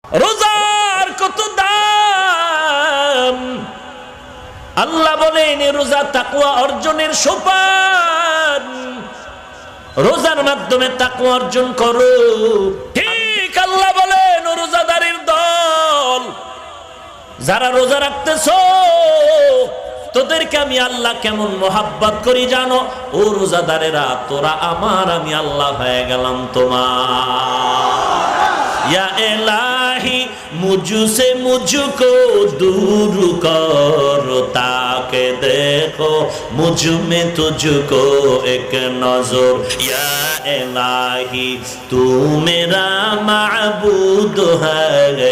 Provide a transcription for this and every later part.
রোজার কত দাম! আল্লাহ বলেন রোজা তাকওয়া অর্জনের সোপান। রোজার মাধ্যমে তাকওয়া অর্জন করো। ঠিক আল্লাহ বলেন রোজাদারের দল যারা রোজা রাখতেছো তোদেরকে আমি আল্লাহ কেমন মোহাব্বত করি জানো? ও রোজাদারেরা, তোরা আমার, আমি আল্লাহ হয়ে গেলাম তোমার। या इलाही मुझसे मुझको दूर करो ताके देखो मुझ में तुझको एक नजर। या इलाही तू मेरा माबूद है,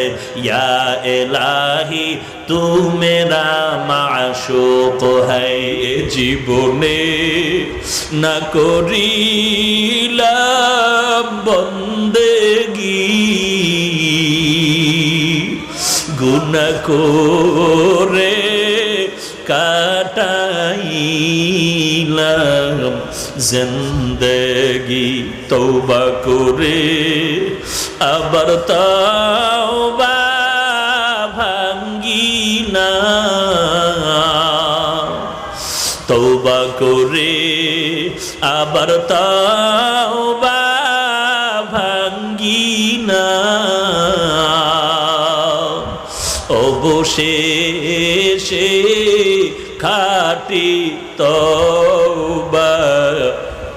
या इलाही तू मेरा माशूक है। जीवने न करिलाम बंदेगी गुनाह करे काटाइलाम जिंदगी तौबा करे आবার तौबा भांगी ना। तौबा करे आবার तौबा ভাঙ্গি না। অবশেষে খাঁটি তওবা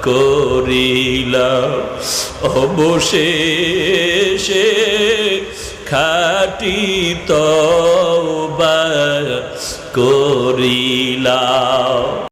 করিলাম, অবশেষে খাঁটি তওবা করিলাম।